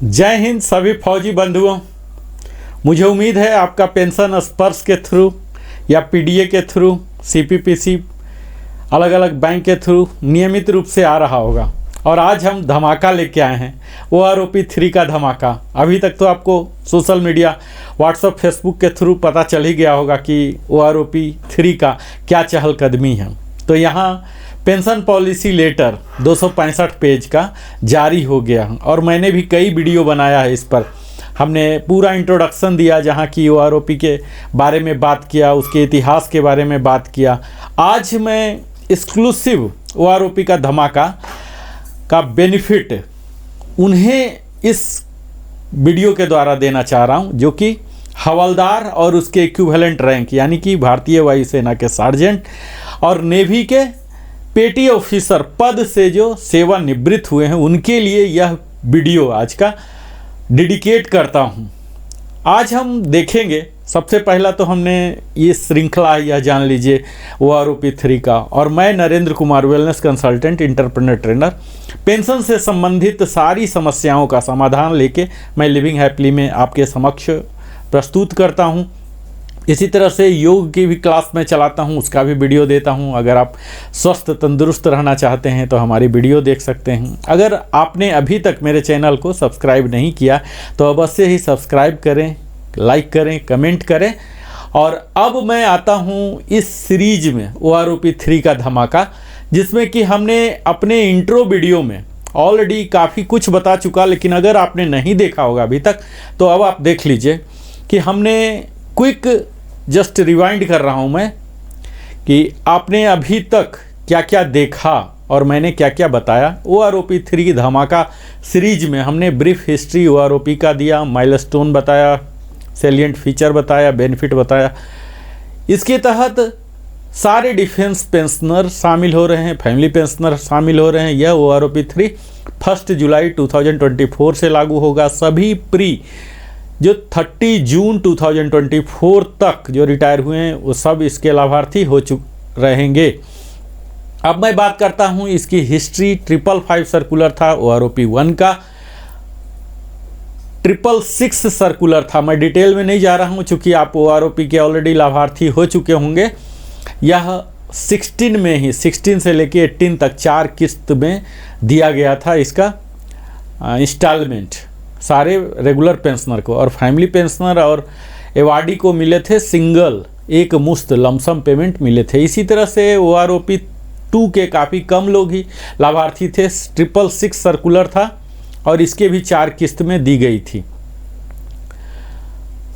जय हिंद सभी फौजी बंधुओं। मुझे उम्मीद है आपका पेंशन स्पर्श के थ्रू या पीडीए के थ्रू, सीपीपीसी, अलग अलग बैंक के थ्रू नियमित रूप से आ रहा होगा। और आज हम धमाका लेके आए हैं, OROP 3 का धमाका। अभी तक तो आपको सोशल मीडिया, व्हाट्सएप, फेसबुक के थ्रू पता चल ही गया होगा कि OROP 3 का क्या चहलकदमी है। तो यहाँ पेंशन पॉलिसी लेटर 265 पेज का जारी हो गया और मैंने भी कई वीडियो बनाया है इस पर। हमने पूरा इंट्रोडक्शन दिया, जहाँ की OROP के बारे में बात किया, उसके इतिहास के बारे में बात किया। आज मैं एक्सक्लूसिव OROP का धमाका का बेनिफिट उन्हें इस वीडियो के द्वारा देना चाह रहा हूं, जो कि हवलदार और उसके इक्विवेलेंट रैंक यानी कि भारतीय वायुसेना के सार्जेंट और नेवी के पेटी ऑफिसर पद से जो सेवानिवृत्त हुए हैं, उनके लिए यह वीडियो आज का डेडिकेट करता हूं। आज हम देखेंगे, सबसे पहला तो हमने ये श्रृंखला यह जान लीजिए OROP 3 का। और मैं Narendra Kumar, wellness consultant, entrepreneur trainer, pension से संबंधित सारी समस्याओं का समाधान लेके मैं लिविंग हैप्पीली में आपके समक्ष प्रस्तुत करता हूं। इसी तरह से योग की भी क्लास में चलाता हूं, उसका भी वीडियो देता हूं। अगर आप स्वस्थ तंदुरुस्त रहना चाहते हैं तो हमारी वीडियो देख सकते हैं। अगर आपने अभी तक मेरे चैनल को सब्सक्राइब नहीं किया तो अवश्य ही सब्सक्राइब करें, लाइक करें, कमेंट करें। और अब मैं आता हूं इस सीरीज में OROP 3 का धमाका, जिसमें कि हमने अपने इंट्रो वीडियो में ऑलरेडी काफ़ी कुछ बता चुका। लेकिन अगर आपने नहीं देखा होगा अभी तक तो अब आप देख लीजिए कि हमने क्विक जस्ट रिवाइंड कर रहा हूं मैं कि आपने अभी तक क्या क्या देखा और मैंने क्या क्या बताया। OROP 3 धमाका सीरीज में हमने ब्रीफ हिस्ट्री OROP का दिया, माइलस्टोन बताया, सैलिएंट फीचर बताया, बेनिफिट बताया। इसके तहत सारे डिफेंस पेंशनर शामिल हो रहे हैं, फैमिली पेंशनर शामिल हो रहे हैं। यह OROP 3 1 जुलाई 2024 से लागू होगा। सभी प्री जो 30 जून 2024 तक जो रिटायर हुए हैं वो सब इसके लाभार्थी हो रहेंगे। अब मैं बात करता हूं इसकी हिस्ट्री। 555 सर्कुलर था OROP 1 का, 666 सर्कुलर था। मैं डिटेल में नहीं जा रहा हूं चूँकि आप OROP के ऑलरेडी लाभार्थी हो चुके होंगे। यह 16 में ही 16 से लेके 18 तक 4 किस्त में दिया गया था इसका इंस्टॉलमेंट सारे रेगुलर पेंशनर को। और फैमिली पेंशनर और एवार्डी को मिले थे सिंगल एक मुश्त लमसम पेमेंट मिले थे। इसी तरह से OROP 2 के काफ़ी कम लोग ही लाभार्थी थे। 666 सर्कुलर था और इसके भी 4 किस्त में दी गई थी।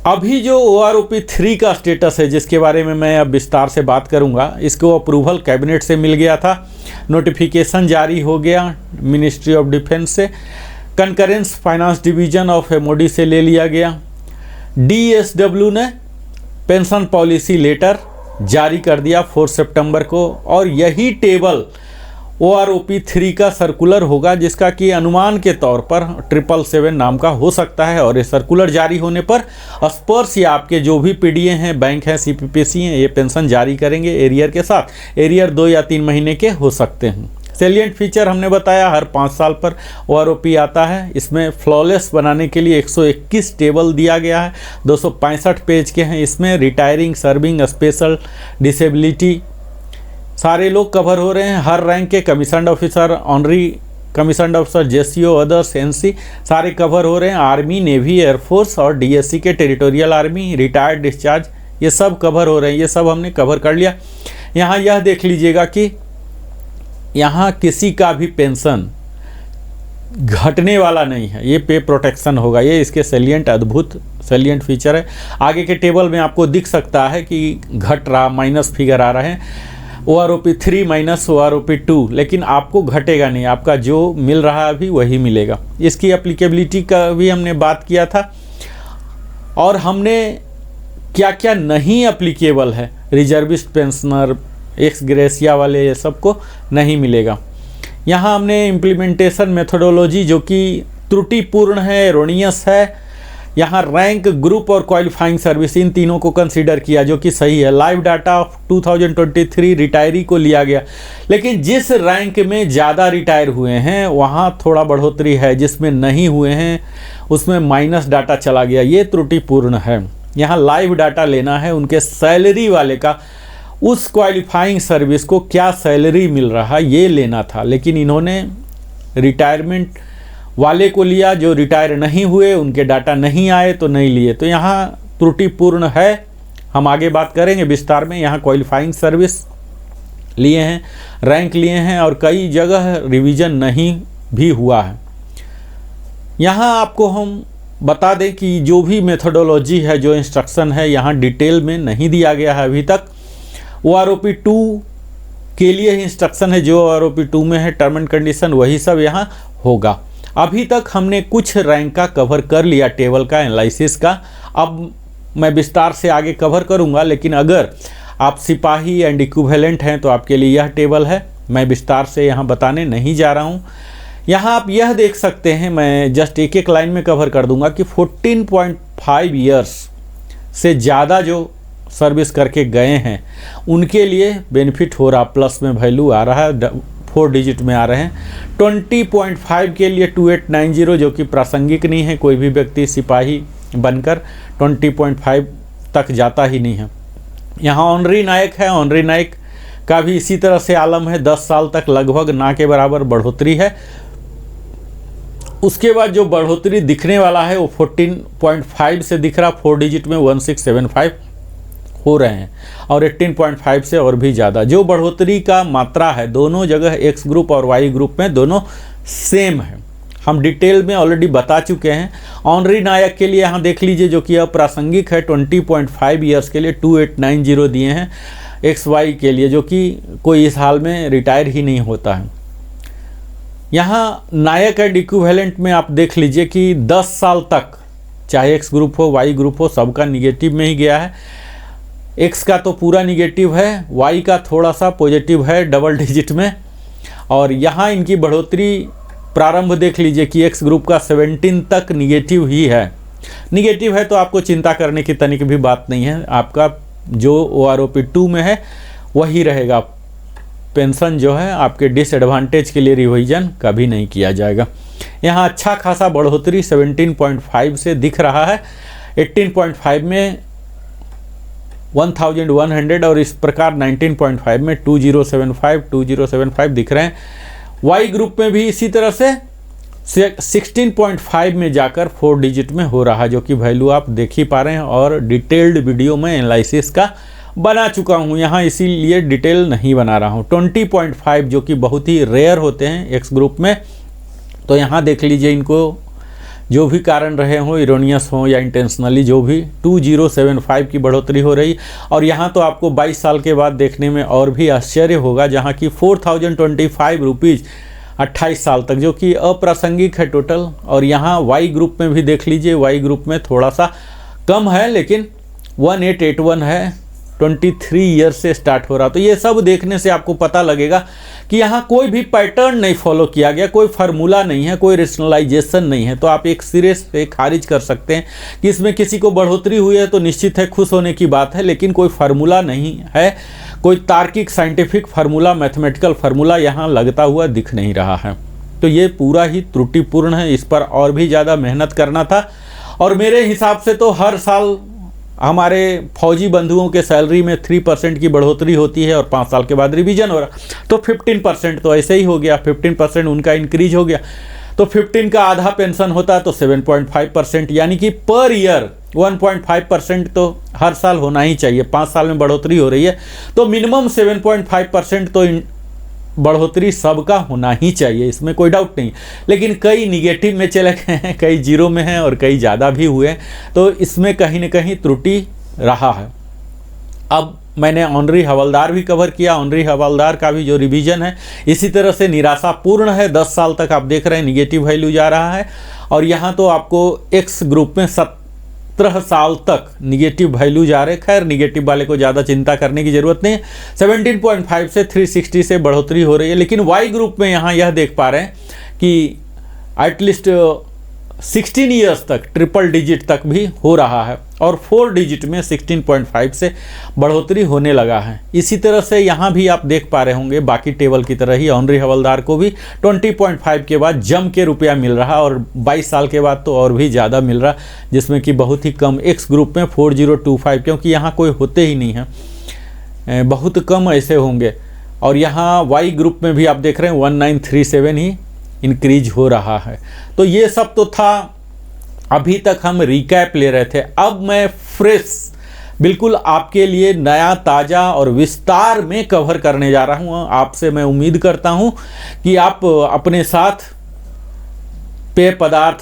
अभी जो OROP 3 का स्टेटस है, जिसके बारे में मैं अब विस्तार से बात करूंगा, इसको अप्रूवल कैबिनेट से मिल गया था, नोटिफिकेशन जारी हो गया मिनिस्ट्री ऑफ डिफेंस से, concurrence finance division of MOD से ले लिया गया। DSW ने पेंशन पॉलिसी लेटर जारी कर दिया 4 सितंबर को। और यही टेबल OROP 3 का सर्कुलर होगा, जिसका कि अनुमान के तौर पर 777 नाम का हो सकता है। और ये सर्कुलर जारी होने पर स्पर्श या आपके जो भी पीडीए हैं, बैंक हैं, CPPC हैं, ये पेंशन जारी करेंगे एरियर के साथ। एरियर 2 या 3 महीने के हो सकते हैं। सैलिएंट फीचर हमने बताया हर 5 साल पर OROP आता है। इसमें फ्लॉलेस बनाने के लिए 121 टेबल दिया गया है, 265 पेज के हैं। इसमें रिटायरिंग, सर्विंग, स्पेशल, डिसेबिलिटी सारे लोग कवर हो रहे हैं। हर रैंक के commissioned officer, honorary commissioned officer, JCO, others, NC सारे कवर हो रहे हैं। आर्मी, नेवी, एयरफोर्स और DSC के टेरिटोरियल आर्मी, रिटायर्ड, डिस्चार्ज, ये सब कवर हो रहे हैं। ये सब हमने कवर कर लिया। यहाँ यह देख लीजिएगा कि यहाँ किसी का भी पेंशन घटने वाला नहीं है, ये पे प्रोटेक्शन होगा। ये इसके सैलिएंट, अद्भुत सैलिएंट फीचर है। आगे के टेबल में आपको दिख सकता है कि घट रहा, माइनस फिगर आ रहा है, OROP 3 माइनस OROP 2, लेकिन आपको घटेगा नहीं, आपका जो मिल रहा है अभी वही मिलेगा। इसकी एप्लीकेबिलिटी का भी हमने बात किया था। और हमने क्या क्या नहीं एप्लीकेबल है, रिजर्विस्ट पेंशनर, एक्स ग्रेसिया वाले, ये सबको नहीं मिलेगा। यहाँ हमने इम्प्लीमेंटेशन मेथोडोलॉजी जो कि त्रुटिपूर्ण है, एरोनियस है, यहाँ रैंक, ग्रुप और क्वालिफाइंग सर्विस इन तीनों को कंसीडर किया, जो कि सही है। लाइव डाटा ऑफ 2023 रिटायरी को लिया गया, लेकिन जिस रैंक में ज़्यादा रिटायर हुए हैं वहाँ थोड़ा बढ़ोतरी है, जिसमें नहीं हुए हैं उसमें माइनस डाटा चला गया, ये त्रुटिपूर्ण है। यहाँ लाइव डाटा लेना है उनके सैलरी वाले का, उस क्वालिफाइंग सर्विस को क्या सैलरी मिल रहा ये लेना था, लेकिन इन्होंने रिटायरमेंट वाले को लिया, जो रिटायर नहीं हुए उनके डाटा नहीं आए तो नहीं लिए, तो यहाँ त्रुटिपूर्ण है। हम आगे बात करेंगे विस्तार में। यहाँ क्वालिफाइंग सर्विस लिए हैं, रैंक लिए हैं और कई जगह रिवीजन नहीं भी हुआ है। यहाँ आपको हम बता दें कि जो भी मेथोडोलॉजी है, जो इंस्ट्रक्शन है, यहाँ डिटेल में नहीं दिया गया है अभी तक। OROP 2 के लिए ही इंस्ट्रक्शन है, जो OROP 2 में है टर्म एंड कंडीशन वही सब यहाँ होगा। अभी तक हमने कुछ रैंक का कवर कर लिया, टेबल का, एनालिसिस का। अब मैं विस्तार से आगे कवर करूँगा, लेकिन अगर आप सिपाही एंड इक्विवेलेंट हैं तो आपके लिए यह टेबल है। मैं विस्तार से यहाँ बताने नहीं जा रहा हूँ। यहाँ आप यह देख सकते हैं, मैं जस्ट एक एक लाइन में कवर कर दूंगा कि 14.5 ईयर्स से ज़्यादा जो सर्विस करके गए हैं उनके लिए बेनिफिट हो रहा, प्लस में वैल्यू आ रहा है, 4 डिजिट में आ रहे हैं। 20.5 के लिए 2890, जो कि प्रासंगिक नहीं है, कोई भी व्यक्ति सिपाही बनकर 20.5 तक जाता ही नहीं है। यहाँ ऑनरी नायक है, ऑनरी नायक का भी इसी तरह से आलम है, 10 साल तक लगभग ना के बराबर बढ़ोतरी है। उसके बाद जो बढ़ोतरी दिखने वाला है वो 14.5 से दिख रहा, 4 डिजिट में 1675 हो रहे हैं, और 18.5 से और भी ज़्यादा। जो बढ़ोतरी का मात्रा है दोनों जगह, एक्स ग्रुप और वाई ग्रुप में दोनों सेम है, हम डिटेल में ऑलरेडी बता चुके हैं। ऑनरी नायक के लिए यहाँ देख लीजिए, जो कि अप्रासंगिक है, 20.5 ईयर्स के लिए 2890 दिए हैं। एक्स वाई के लिए, जो कि कोई इस हाल में रिटायर ही नहीं होता है। यहाँ नायक एंड इक्विवेलेंट में आप देख लीजिए कि 10 साल तक, चाहे एक्स ग्रुप हो वाई ग्रुप हो, सबका निगेटिव में ही गया है। एक्स का तो पूरा निगेटिव है, वाई का थोड़ा सा पॉजिटिव है डबल डिजिट में। और यहाँ इनकी बढ़ोतरी प्रारंभ देख लीजिए कि एक्स ग्रुप का 17 तक निगेटिव ही है। निगेटिव है तो आपको चिंता करने की तनिक भी बात नहीं है, आपका जो OROP 2 में है वही रहेगा। पेंशन जो है आपके डिसएडवांटेज के लिए रिवीजन कभी नहीं किया जाएगा। यहाँ अच्छा खासा बढ़ोतरी 17.5 से दिख रहा है, 18.5 में 1100 और इस प्रकार 19.5 में 2075 दिख रहे हैं। वाई ग्रुप में भी इसी तरह से 16.5 में जाकर 4 डिजिट में हो रहा, जो कि वैल्यू आप देख ही पा रहे हैं, और डिटेल्ड वीडियो में एनालिसिस का बना चुका हूं, यहाँ इसीलिए डिटेल नहीं बना रहा हूं। 20.5 जो कि बहुत ही रेयर होते हैं एक्स ग्रुप में, तो यहाँ देख लीजिए इनको जो भी कारण रहे हों, इरोनियस हो या इंटेंशनली, जो भी 2075 की बढ़ोतरी हो रही। और यहाँ तो आपको 22 साल के बाद देखने में और भी आश्चर्य होगा, जहाँ की 4025 रुपीज़ 28 साल तक, जो कि अप्रासंगिक है टोटल। और यहाँ वाई ग्रुप में भी देख लीजिए, वाई ग्रुप में थोड़ा सा कम है, लेकिन 1881 है, 23 ईयर से स्टार्ट हो रहा। तो ये सब देखने से आपको पता लगेगा कि यहाँ कोई भी पैटर्न नहीं फॉलो किया गया, कोई फार्मूला नहीं है, कोई रेशनलाइजेशन नहीं है। तो आप एक सिरे से खारिज कर सकते हैं कि इसमें किसी को बढ़ोतरी हुई है तो निश्चित है खुश होने की बात है, लेकिन कोई फार्मूला नहीं है, कोई तार्किक साइंटिफिक फार्मूला, मैथमेटिकल फार्मूला यहाँ लगता हुआ दिख नहीं रहा है। तो ये पूरा ही त्रुटिपूर्ण है, इस पर और भी ज़्यादा मेहनत करना था। और मेरे हिसाब से तो हर साल हमारे फौजी बंधुओं के सैलरी में 3% की बढ़ोतरी होती है और 5 साल के बाद रिवीजन हो रहा, तो 15% तो ऐसे ही हो गया, 15% उनका इंक्रीज हो गया। तो 15 का आधा पेंशन होता है तो 7.5%, यानी कि पर ईयर 1.5% तो हर साल होना ही चाहिए। 5 साल में बढ़ोतरी हो रही है तो मिनिमम 7.5% तो बढ़ोतरी सबका होना ही चाहिए, इसमें कोई डाउट नहीं। लेकिन कई निगेटिव में चले गए हैं, कई जीरो में हैं और कई ज़्यादा भी हुए हैं, तो इसमें कहीं ना कहीं त्रुटि रहा है। अब मैंने ऑनरी हवलदार भी कवर किया, ऑनरी हवलदार का भी जो रिवीजन है इसी तरह से निराशापूर्ण है। 10 साल तक आप देख रहे हैं निगेटिव वैल्यू जा रहा है। और यहाँ तो आपको एक्स ग्रुप में 17 साल तक निगेटिव वैल्यू जा रहे। खैर निगेटिव वाले को ज़्यादा चिंता करने की ज़रूरत नहीं है। 17.5 से 360 से बढ़ोतरी हो रही है। लेकिन वाई ग्रुप में यहाँ यह देख पा रहे हैं कि एटलीस्ट 16 ईयर्स तक ट्रिपल डिजिट तक भी हो रहा है और 4 डिजिट में 16.5 से बढ़ोतरी होने लगा है। इसी तरह से यहाँ भी आप देख पा रहे होंगे बाकी टेबल की तरह ही ऑनरी हवलदार को भी 20.5 के बाद जम के रुपया मिल रहा और 22 साल के बाद तो और भी ज़्यादा मिल रहा, जिसमें कि बहुत ही कम। एक्स ग्रुप में 4025, क्योंकि यहाँ कोई होते ही नहीं है, बहुत कम ऐसे होंगे। और यहाँ वाई ग्रुप में भी आप देख रहे हैं 1937 ही इंक्रीज हो रहा है। तो ये सब तो था, अभी तक हम रिकैप ले रहे थे। अब मैं फ्रेश बिल्कुल आपके लिए नया ताज़ा और विस्तार में कवर करने जा रहा हूँ। आपसे मैं उम्मीद करता हूँ कि आप अपने साथ पेय पदार्थ,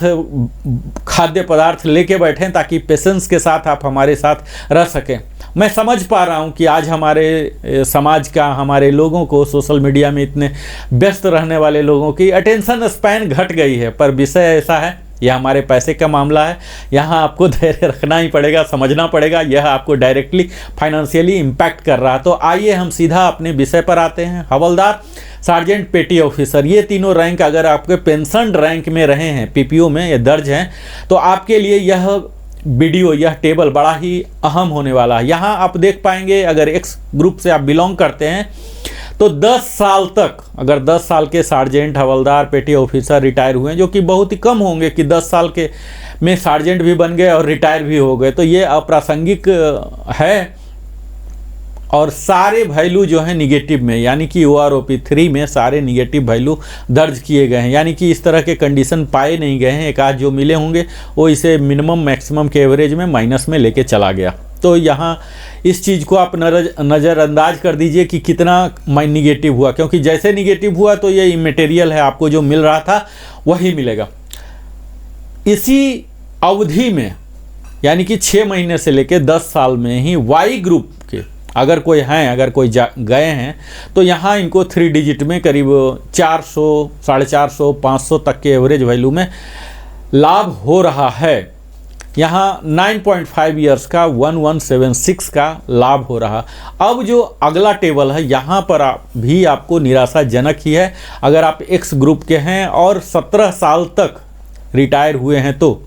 खाद्य पदार्थ लेके बैठें ताकि पेशेंस के साथ आप हमारे साथ रह सकें। मैं समझ पा रहा हूँ कि आज हमारे समाज का, हमारे लोगों को सोशल मीडिया में इतने व्यस्त रहने वाले लोगों की अटेंशन स्पैन घट गई है, पर विषय ऐसा है, यह हमारे पैसे का मामला है। यहाँ आपको धैर्य रखना ही पड़ेगा, समझना पड़ेगा, यह आपको डायरेक्टली फाइनेंशियली इम्पैक्ट कर रहा है। तो आइए हम सीधा अपने विषय पर आते हैं। हवलदार, सार्जेंट, पेटी ऑफिसर, ये तीनों रैंक अगर आपके पेंशन रैंक में रहे हैं, पीपीओ में ये दर्ज हैं, तो आपके लिए यह वीडियो, यह टेबल बड़ा ही अहम होने वाला है। यहाँ आप देख पाएंगे अगर एक्स ग्रुप से आप बिलोंग करते हैं तो 10 साल तक, अगर 10 साल के सार्जेंट, हवलदार, पेटी ऑफिसर रिटायर हुए हैं, जो कि बहुत ही कम होंगे कि 10 साल के में सार्जेंट भी बन गए और रिटायर भी हो गए, तो ये अप्रासंगिक है। और सारे वैल्यू जो है निगेटिव में, यानी कि OROP 3 में सारे निगेटिव वैल्यू दर्ज किए गए हैं, यानी कि इस तरह के कंडीशन पाए नहीं गए हैं। एक आध जो मिले होंगे वो इसे मिनिमम मैक्सिमम के एवरेज में माइनस में लेके चला गया। तो यहाँ इस चीज़ को आप नज़रअंदाज कर दीजिए कि कितना निगेटिव हुआ, क्योंकि जैसे निगेटिव हुआ तो ये इमेटेरियल है, आपको जो मिल रहा था वही मिलेगा। इसी अवधि में यानी कि 6 महीने से लेकर 10 साल में ही वाई ग्रुप के अगर कोई हैं, अगर कोई गए हैं, तो यहाँ इनको 3 डिजिट में करीब 400, 450, 500 तक के एवरेज वैल्यू में लाभ हो रहा है। यहाँ 9.5 ईयर्स का 1176 का लाभ हो रहा। अब जो अगला टेबल है यहाँ पर भी आपको निराशाजनक ही है। अगर आप एक्स ग्रुप के हैं और 17 साल तक रिटायर हुए हैं, तो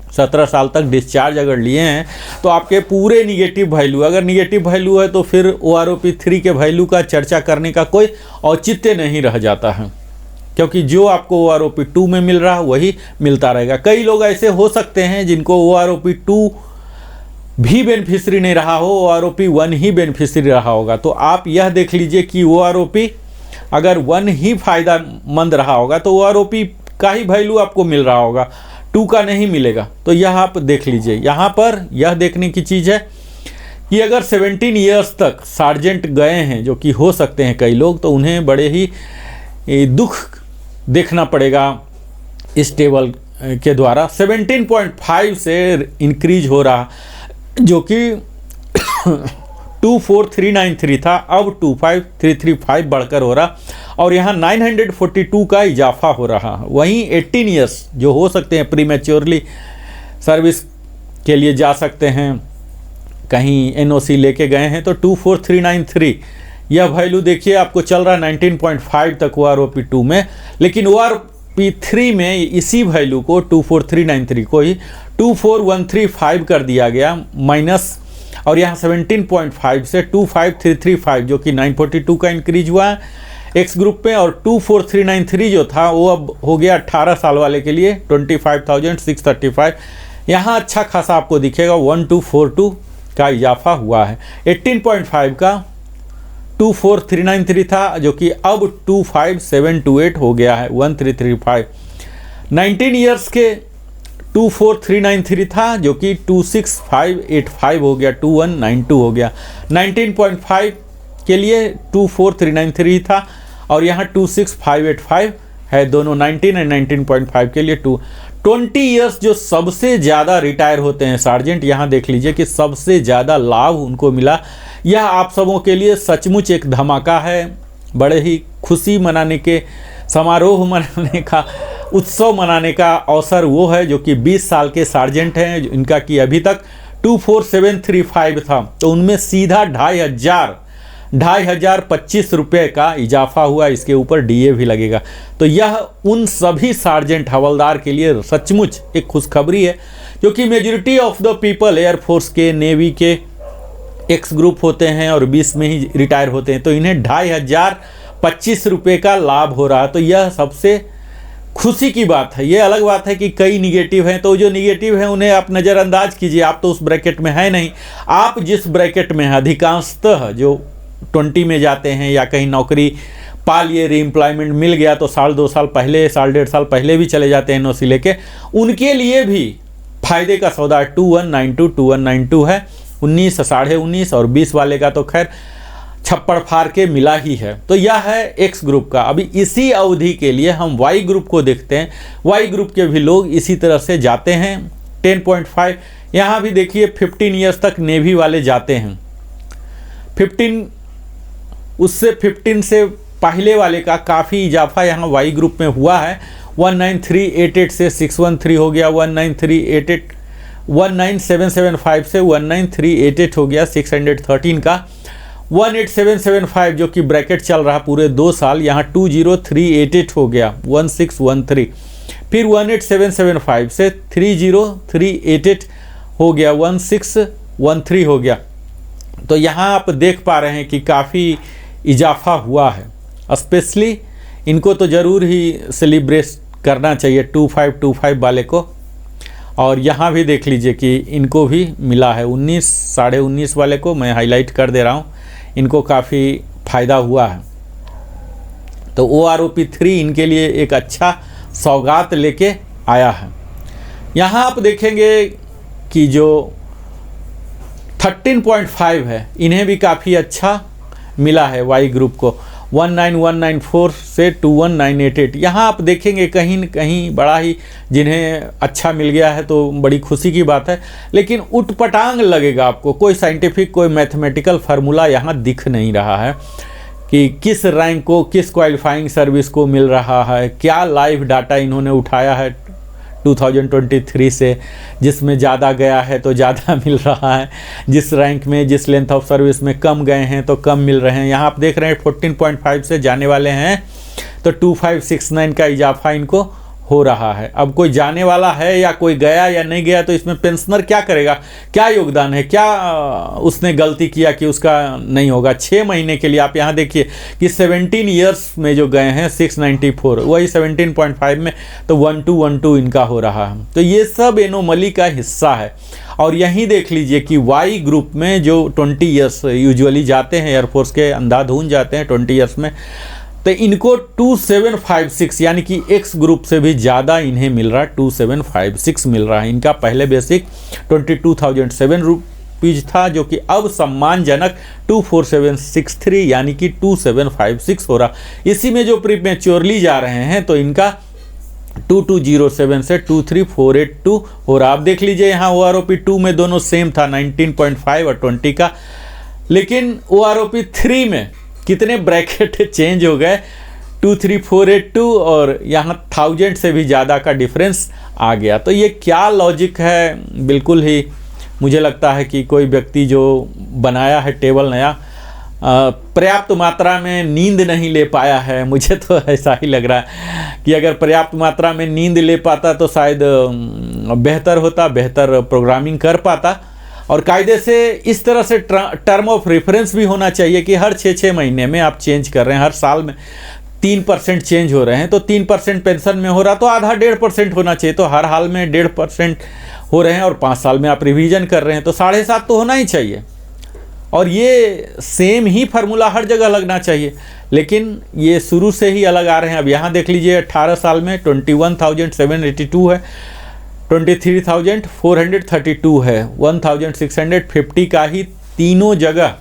17 साल तक डिस्चार्ज अगर लिए हैं, तो आपके पूरे निगेटिव वैल्यू, अगर निगेटिव वैल्यू है तो फिर OROP 3 के वैल्यू का चर्चा करने का कोई औचित्य नहीं रह जाता है, क्योंकि जो आपको OROP 2 में मिल रहा है वही मिलता रहेगा। कई लोग ऐसे हो सकते हैं जिनको OROP 2 भी बेनिफिशरी नहीं रहा हो, OROP 1 ही बेनिफिशरी रहा होगा। तो आप यह देख लीजिए कि OROP अगर 1 ही फायदेमंद रहा होगा तो OROP का ही वैल्यू आपको मिल रहा होगा, 2 का नहीं मिलेगा। तो यह आप देख लीजिए। यहाँ पर यह देखने की चीज़ है कि अगर 17 ईयर्स तक सार्जेंट गए हैं, जो कि हो सकते हैं कई लोग, तो उन्हें बड़े ही दुख देखना पड़ेगा इस टेबल के द्वारा। 17.5 से इंक्रीज हो रहा, जो कि 24393 था, अब 25335 बढ़कर हो रहा, और यहाँ 942 का इजाफा हो रहा। वहीं 18 ईयर्स जो हो सकते हैं प्रीमेच्योरली सर्विस के लिए जा सकते हैं, कहीं NOC लेके गए हैं, तो 24393 यह वैल्यू देखिए आपको चल रहा 19.5 तक OROP 2 में, लेकिन OROP 3 में इसी वैल्यू को 24393 को ही 24135 कर दिया गया माइनस, और यहाँ 17.5 से 25335 जो कि 942 का इंक्रीज हुआ है एक्स ग्रुप पे, और 24393 जो था वो अब हो गया 18 साल वाले के लिए 25,635। यहाँ अच्छा खासा आपको दिखेगा 1242 का इजाफा हुआ है। 18.5 का 24393 था, जो कि अब 25728 हो गया है 1335। 19 ईयर्स के 24393 था, जो कि 26585 हो गया, 2192 हो गया। 19.5 के लिए 24393 था और यहाँ 26585 है, दोनों 19 और 19.5 के लिए 20 ईयर्स जो सबसे ज़्यादा रिटायर होते हैं सार्जेंट, यहाँ देख लीजिए कि सबसे ज़्यादा लाभ उनको मिला। यह आप सबों के लिए सचमुच एक धमाका है, बड़े ही खुशी मनाने के, समारोह मनाने का, उत्सव मनाने का अवसर वो है जो कि 20 साल के सार्जेंट हैं, इनका कि अभी तक 24735 था, तो उनमें सीधा 2500 ₹2525 का इजाफा हुआ, इसके ऊपर डीए भी लगेगा। तो यह उन सभी सार्जेंट हवलदार के लिए सचमुच एक खुशखबरी है, क्योंकि majority of the people air force के, नेवी के एक्स ग्रुप होते हैं और 20 में ही रिटायर होते हैं, तो इन्हें ₹2525 का लाभ हो रहा है। तो यह सबसे खुशी की बात है। ये अलग बात है कि कई निगेटिव हैं, तो जो निगेटिव हैं उन्हें आप नज़रअंदाज कीजिए, आप तो उस ब्रैकेट में है नहीं। आप जिस ब्रैकेट में हैं, अधिकांशतः जो 20 में जाते हैं या कहीं नौकरी पा लिए, रीएम्प्लॉयमेंट मिल गया तो 1.5 साल पहले, 1.5 साल पहले भी चले जाते हैं एनओसी लेके, उनके लिए भी फायदे का सौदा 2192 है। 19, 19.5 और 20 वाले का तो खैर छप्पड़ फाड़ के मिला ही है। तो यह है एक्स ग्रुप का। अभी इसी अवधि के लिए हम वाई ग्रुप को देखते हैं। वाई ग्रुप के भी लोग इसी तरह से जाते हैं। 10.5 यहाँ भी देखिए 15 ईयर्स तक नेवी वाले जाते हैं। 15 से पहले वाले का काफ़ी इजाफा यहाँ वाई ग्रुप में हुआ है। 19388 से 613 हो गया, 19775 से 19388 हो गया 613 का। 18775 जो कि ब्रैकेट चल रहा पूरे 2 साल, यहाँ 20388 हो गया 1613। फिर 18775 से 30388 हो गया 1613 हो गया। तो यहाँ आप देख पा रहे हैं कि काफ़ी इजाफा हुआ है। स्पेशली इनको तो ज़रूर ही सेलिब्रेट करना चाहिए 2525 वाले को। और यहाँ भी देख लीजिए कि इनको भी मिला है 19, 19.5 वाले को मैं हाईलाइट कर दे रहा हूँ, इनको काफ़ी फ़ायदा हुआ है। तो OROP 3 इनके लिए एक अच्छा सौगात लेके आया है। यहाँ आप देखेंगे कि जो 13.5 है, इन्हें भी काफ़ी अच्छा मिला है वाई ग्रुप को, 19194 से 21988। यहाँ आप देखेंगे कहीं न कहीं बड़ा ही जिन्हें अच्छा मिल गया है तो बड़ी खुशी की बात है, लेकिन उटपटांग लगेगा आपको। कोई साइंटिफिक, कोई मैथमेटिकल फार्मूला यहाँ दिख नहीं रहा है कि किस रैंक को, किस क्वालिफाइंग सर्विस को मिल रहा है। क्या लाइव डाटा इन्होंने उठाया है 2023 से, जिसमें ज़्यादा गया है तो ज़्यादा मिल रहा है, जिस रैंक में, जिस लेंथ ऑफ सर्विस में कम गए हैं तो कम मिल रहे हैं। यहाँ आप देख रहे हैं 14.5 से जाने वाले हैं तो 2569 का इजाफा इनको हो रहा है। अब कोई जाने वाला है या कोई गया या नहीं गया तो इसमें पेंशनर क्या करेगा, क्या योगदान है, क्या उसने गलती किया कि उसका नहीं होगा। 6 महीने के लिए आप यहाँ देखिए कि 17 ईयर्स में जो गए हैं 694, वही 17.5 में तो 1212 इनका हो रहा है। तो ये सब एनोमली का हिस्सा है। और यहीं देख लीजिए कि वाई ग्रुप में जो 20 ईयर्स यूजुअली जाते हैं एयरफोर्स के, अंधाधुन जाते हैं 20 ईयर्स में, तो इनको 2756 यानी कि एक्स ग्रुप से भी ज़्यादा इन्हें मिल रहा है, 2756 मिल रहा है। इनका पहले बेसिक 22,007 रुपीज़ था, जो कि अब सम्मानजनक 24763 यानी कि 2756 हो रहा। इसी में जो प्रीमेच्योरली जा रहे हैं तो इनका 2207 से 23482 हो रहा। आप देख लीजिए यहाँ OROP 2 में दोनों सेम था 19.5 और 20 का, लेकिन OROP 3 में कितने ब्रैकेट चेंज हो गए, 23482 और यहाँ 1000 से भी ज़्यादा का डिफरेंस आ गया। तो ये क्या लॉजिक है, बिल्कुल ही मुझे लगता है कि कोई व्यक्ति जो बनाया है टेबल नया, पर्याप्त मात्रा में नींद नहीं ले पाया है। मुझे तो ऐसा ही लग रहा है कि अगर पर्याप्त मात्रा में नींद ले पाता तो शायद बेहतर होता, बेहतर प्रोग्रामिंग कर पाता। और कायदे से इस तरह से टर्म ऑफ रेफरेंस भी होना चाहिए कि हर 6-6 महीने में आप चेंज कर रहे हैं, हर साल में 3% चेंज हो रहे हैं, तो 3% पेंशन में हो रहा तो आधा 1.5% होना चाहिए। तो हर हाल में 1.5% हो रहे हैं और 5 साल में आप रिवीजन कर रहे हैं तो 7.5 तो होना ही चाहिए। और ये सेम ही फार्मूला हर जगह लगना चाहिए, लेकिन ये शुरू से ही अलग आ रहे हैं। अब यहाँ देख लीजिए 18 साल में 21,782 है, 23,432 है, 1,650 का ही तीनों जगह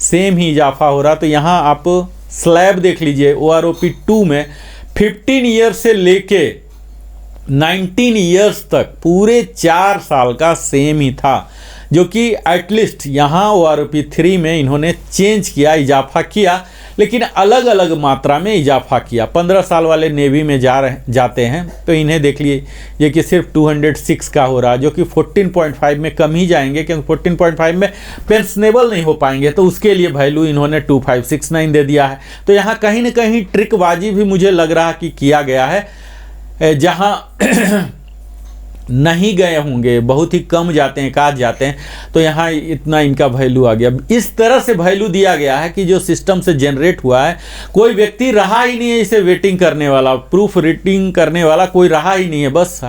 सेम ही इजाफा हो रहा। तो यहाँ आप स्लैब देख लीजिए OROP 2 में 15 ईयर्स से लेके 19 ईयर्स तक पूरे 4 साल का सेम ही था, जो कि एटलीस्ट यहाँ OROP 3 में इन्होंने चेंज किया, इजाफा किया, लेकिन अलग अलग मात्रा में इजाफा किया। 15 साल वाले नेवी में जाते हैं तो इन्हें देख लिए ये कि सिर्फ 206 का हो रहा, जो कि 14.5 में कम ही जाएंगे, क्योंकि 14.5 में पेंशनेबल नहीं हो पाएंगे, तो उसके लिए वैल्यू इन्होंने 2569 दे दिया है। तो यहाँ कहीं ना कहीं ट्रिकबाजी भी मुझे लग रहा कि किया गया है, जहाँ नहीं गए होंगे, बहुत ही कम जाते हैं, काज जाते हैं, तो यहाँ इतना इनका वैल्यू आ गया। इस तरह से वैल्यू दिया गया है कि जो सिस्टम से जनरेट हुआ है, कोई व्यक्ति रहा ही नहीं है इसे वेटिंग करने वाला, प्रूफ रीडिंग करने वाला कोई रहा ही नहीं है। बस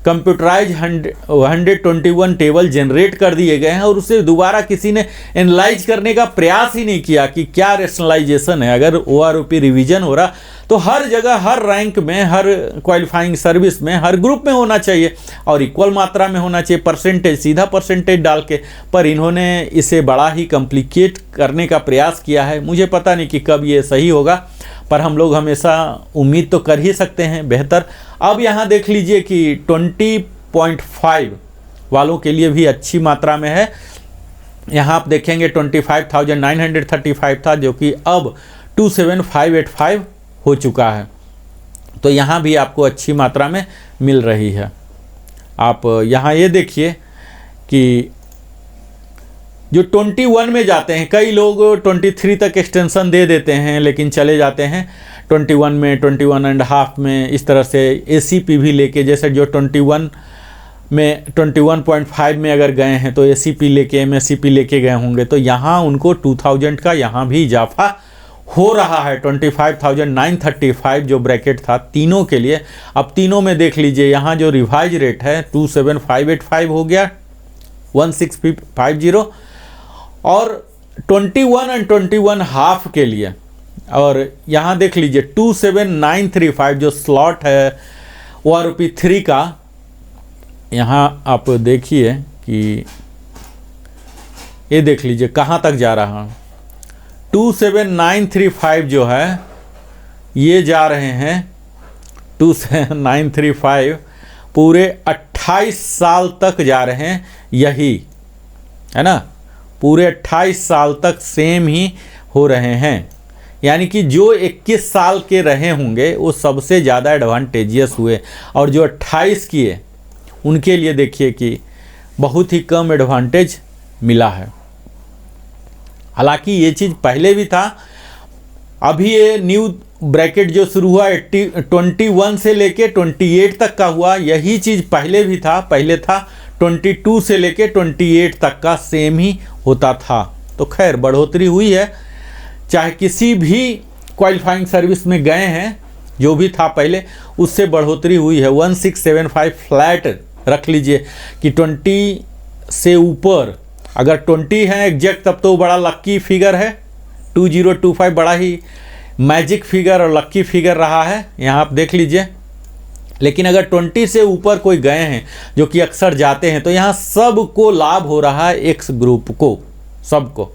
कंप्यूटराइज 121 टेबल जनरेट कर दिए गए हैं और उसे दोबारा किसी ने एनालाइज करने का प्रयास ही नहीं किया कि क्या रेशनलाइजेशन है। अगर OROP रिवीजन हो रहा तो हर जगह, हर रैंक में, हर क्वालिफाइंग सर्विस में, हर ग्रुप में होना चाहिए और इक्वल मात्रा में होना चाहिए, परसेंटेज, सीधा परसेंटेज डाल के। पर इन्होंने इसे बड़ा ही कॉम्प्लिकेट करने का प्रयास किया है। मुझे पता नहीं कि कब ये सही होगा, पर हम लोग हमेशा उम्मीद तो कर ही सकते हैं बेहतर। अब यहाँ देख लीजिए कि 20.5 वालों के लिए भी अच्छी मात्रा में है। यहाँ आप देखेंगे 25,935 था, जो कि अब 27,585 हो चुका है। तो यहाँ भी आपको अच्छी मात्रा में मिल रही है। आप यहाँ ये देखिए कि जो 21 में जाते हैं, कई लोग 23 तक एक्सटेंशन दे देते हैं लेकिन चले जाते हैं 21 में, 21.5 में, इस तरह से ACP भी लेके, जैसे जो 21 में 21.5 में अगर गए हैं तो ACP लेके, MSCP लेके गए होंगे, तो यहाँ उनको 2000 का यहाँ भी इजाफा हो रहा है। 25,935 जो ब्रैकेट था तीनों के लिए, अब तीनों में देख लीजिए यहाँ जो रिवाइज रेट है 27,585 हो गया, 1650, और 21 और 21 हाफ के लिए, और यहाँ देख लीजिए 27,935 जो स्लॉट है OROP 3 का। यहाँ आप देखिए कि ये देख लीजिए कहाँ तक जा रहा है। 27,935 जो है ये जा रहे हैं 27,935 पूरे 28 साल तक जा रहे हैं, यही है ना, पूरे 28 साल तक सेम ही हो रहे हैं। यानी कि जो 21 साल के रहे होंगे वो सबसे ज़्यादा एडवांटेजियस हुए, और जो 28 किए उनके लिए देखिए कि बहुत ही कम एडवांटेज मिला है। हालांकि ये चीज़ पहले भी था, अभी ये न्यू ब्रैकेट जो शुरू हुआ 21 से लेके 28 तक का हुआ, यही चीज़ पहले भी था। पहले था 22 से लेके 28 तक का सेम ही होता था। तो खैर बढ़ोतरी हुई है, चाहे किसी भी क्वालिफाइंग सर्विस में गए हैं, जो भी था पहले उससे बढ़ोतरी हुई है। 1675 फ्लैट रख लीजिए कि 20 से ऊपर अगर 20 है एग्जैक्ट, तब तो बड़ा लक्की फिगर है। 2025 बड़ा ही मैजिक फिगर और लक्की फिगर रहा है, यहाँ आप देख लीजिए। लेकिन अगर 20 से ऊपर कोई गए हैं, जो कि अक्सर जाते हैं, तो यहाँ सबको लाभ हो रहा है, एक्स ग्रुप को, सबको।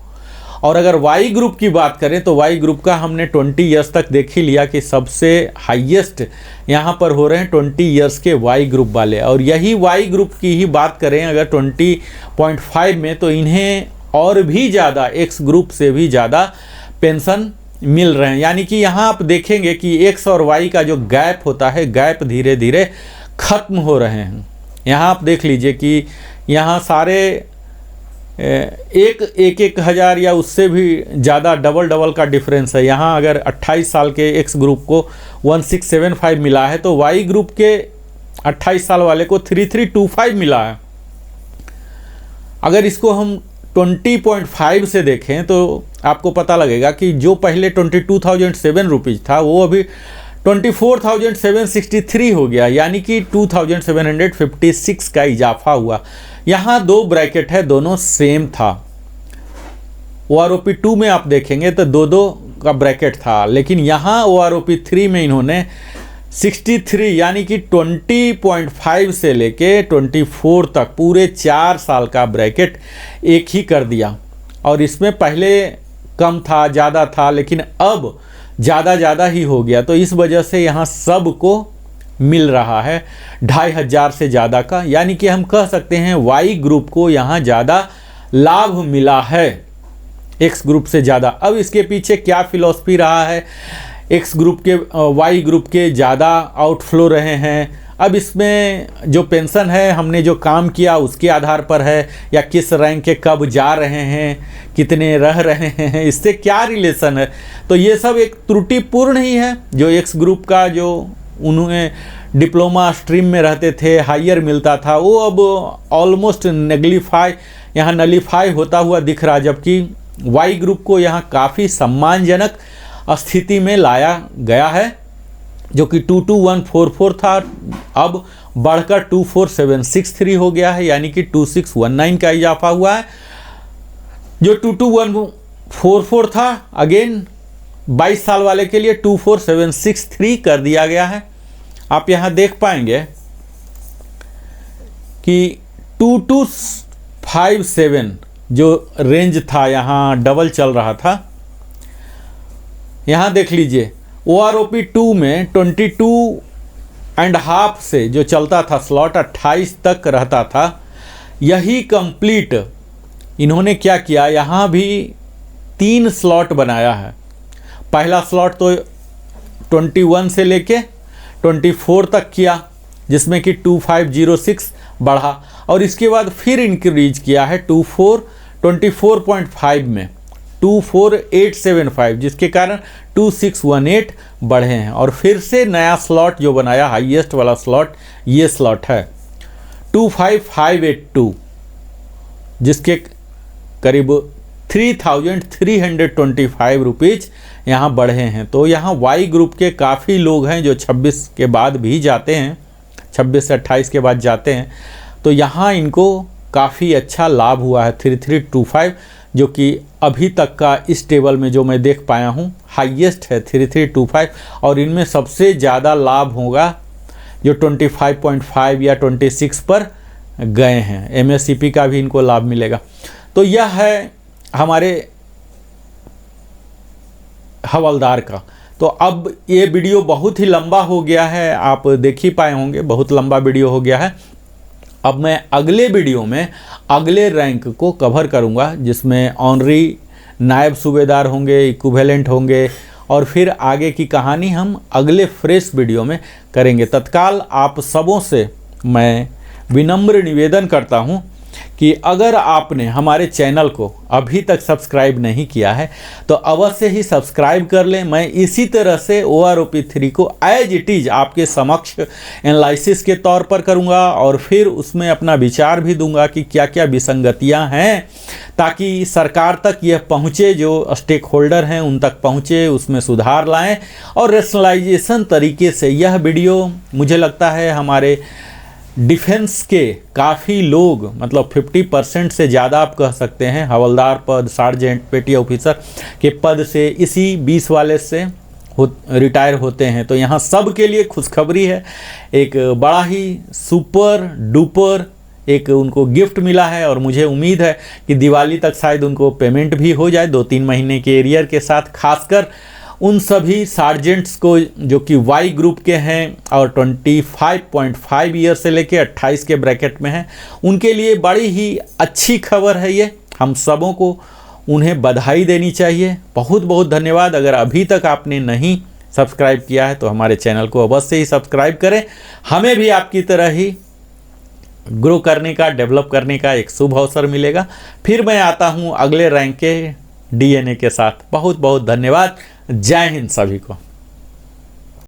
और अगर वाई ग्रुप की बात करें तो वाई ग्रुप का हमने 20 ईयर्स तक देख ही लिया कि सबसे हाईएस्ट यहाँ पर हो रहे हैं 20 ईयर्स के वाई ग्रुप वाले। और यही वाई ग्रुप की ही बात करें अगर 20.5 में, तो इन्हें और भी ज़्यादा, एक्स ग्रुप से भी ज़्यादा पेंशन मिल रहे हैं। यानी कि यहाँ आप देखेंगे कि एक्स और वाई का जो गैप होता है, गैप धीरे धीरे ख़त्म हो रहे हैं। यहाँ आप देख लीजिए कि यहाँ सारे एक हज़ार या उससे भी ज़्यादा डबल का डिफरेंस है। यहाँ अगर 28 साल के एक्स ग्रुप को 1675 मिला है, तो वाई ग्रुप के 28 साल वाले को 3325 मिला है। अगर इसको हम 20.5 से देखें तो आपको पता लगेगा कि जो पहले 22,007 रुपीज़ था, वो अभी 24,763 हो गया, यानी कि 2,756 का इजाफा हुआ। यहाँ दो ब्रैकेट है, दोनों सेम था। OROP 2 में आप देखेंगे तो दो का ब्रैकेट था, लेकिन यहाँ OROP 3 में इन्होंने 63 यानी कि 20.5 से लेके 24 तक पूरे 4 साल का ब्रैकेट एक ही कर दिया। और इसमें पहले कम था, ज़्यादा था, लेकिन अब ज़्यादा ही हो गया। तो इस वजह से यहाँ सबको मिल रहा है 2500 से ज़्यादा का, यानी कि हम कह सकते हैं वाई ग्रुप को यहाँ ज़्यादा लाभ मिला है। एक्स ग्रुप से ज़्यादा। अब इसके पीछे क्या फिलॉसफी रहा है, एक्स ग्रुप के वाई ग्रुप के ज़्यादा आउटफ्लो रहे हैं। अब इसमें जो पेंशन है हमने जो काम किया उसके आधार पर है, या किस रैंक के कब जा रहे हैं, कितने रह रहे हैं, इससे क्या रिलेशन है। तो ये सब एक त्रुटिपूर्ण ही है। जो एक्स ग्रुप का जो उन्हें डिप्लोमा स्ट्रीम में रहते थे हायर मिलता था, वो अब ऑलमोस्ट यहाँ नलीफाई होता हुआ दिख रहा, जबकि वाई ग्रुप को यहाँ काफ़ी सम्मानजनक स्थिति में लाया गया है, जो कि 22144 था, अब बढ़कर 24763 हो गया है, यानी कि 2619 का इजाफा हुआ है। जो 22144 था अगेन 22 साल वाले के लिए 24763 कर दिया गया है। आप यहाँ देख पाएंगे कि 2257 जो रेंज था यहाँ डबल चल रहा था। यहाँ देख लीजिए OROP 2 में 22.5 से जो चलता था स्लॉट 28 तक रहता था। यही कंप्लीट इन्होंने क्या किया, यहाँ भी 3 स्लॉट बनाया है। पहला स्लॉट तो 21 से लेके 24 तक किया, जिसमें कि 2506 बढ़ा, और इसके बाद फिर इंक्रीज किया है 24.5 में 24875, जिसके कारण 2618 बढ़े हैं। और फिर से नया स्लॉट जो बनाया, हाईएस्ट वाला स्लॉट ये स्लॉट है 25582, जिसके करीब 3325 रुपीज़ यहाँ बढ़े हैं। तो यहाँ वाई ग्रुप के काफ़ी लोग हैं जो 26 के बाद भी जाते हैं, 26 से 28 के बाद जाते हैं, तो यहाँ इनको काफ़ी अच्छा लाभ हुआ है। 3325 जो कि अभी तक का इस टेबल में जो मैं देख पाया हूँ हाईएस्ट है 3325, और इनमें सबसे ज़्यादा लाभ होगा जो 25.5 या 26 पर गए हैं। MSCP का भी इनको लाभ मिलेगा। तो यह है हमारे हवलदार का। तो अब ये वीडियो बहुत ही लंबा हो गया है, आप देख ही पाए होंगे, बहुत लंबा वीडियो हो गया है। अब मैं अगले वीडियो में अगले रैंक को कवर करूंगा, जिसमें ऑनरी नायब सूबेदार होंगे, इक्विवेलेंट होंगे, और फिर आगे की कहानी हम अगले फ्रेश वीडियो में करेंगे। तत्काल आप सबों से मैं विनम्र निवेदन करता हूं कि अगर आपने हमारे चैनल को अभी तक सब्सक्राइब नहीं किया है तो अवश्य ही सब्सक्राइब कर लें। मैं इसी तरह से OROP 3 को एज इट इज़ आपके समक्ष एनालिसिस के तौर पर करूंगा, और फिर उसमें अपना विचार भी दूंगा कि क्या क्या विसंगतियां हैं, ताकि सरकार तक यह पहुंचे, जो स्टेक होल्डर हैं उन तक पहुंचे, उसमें सुधार लाएं और रेशनलाइजेशन तरीके से। यह वीडियो मुझे लगता है हमारे डिफेंस के काफ़ी लोग, मतलब 50% से ज़्यादा आप कह सकते हैं, हवलदार पद, सार्जेंट, पेटी ऑफिसर के पद से इसी 20 वाले से रिटायर होते हैं। तो यहाँ सब के लिए खुशखबरी है, एक बड़ा ही सुपर डुपर एक उनको गिफ्ट मिला है, और मुझे उम्मीद है कि दिवाली तक शायद उनको पेमेंट भी हो जाए 2-3 महीने के एरियर के साथ। खासकर उन सभी सार्जेंट्स को जो कि वाई ग्रुप के हैं और 25.5 ईयर से लेके 28 के ब्रैकेट में हैं, उनके लिए बड़ी ही अच्छी खबर है ये। हम सबों को उन्हें बधाई देनी चाहिए। बहुत बहुत धन्यवाद। अगर अभी तक आपने नहीं सब्सक्राइब किया है तो हमारे चैनल को अवश्य ही सब्सक्राइब करें। हमें भी आपकी तरह ही ग्रो करने का, डेवलप करने का एक शुभ अवसर मिलेगा। फिर मैं आता हूँ अगले रैंक के DNA के साथ। बहुत बहुत धन्यवाद। जय हिंद सभी को।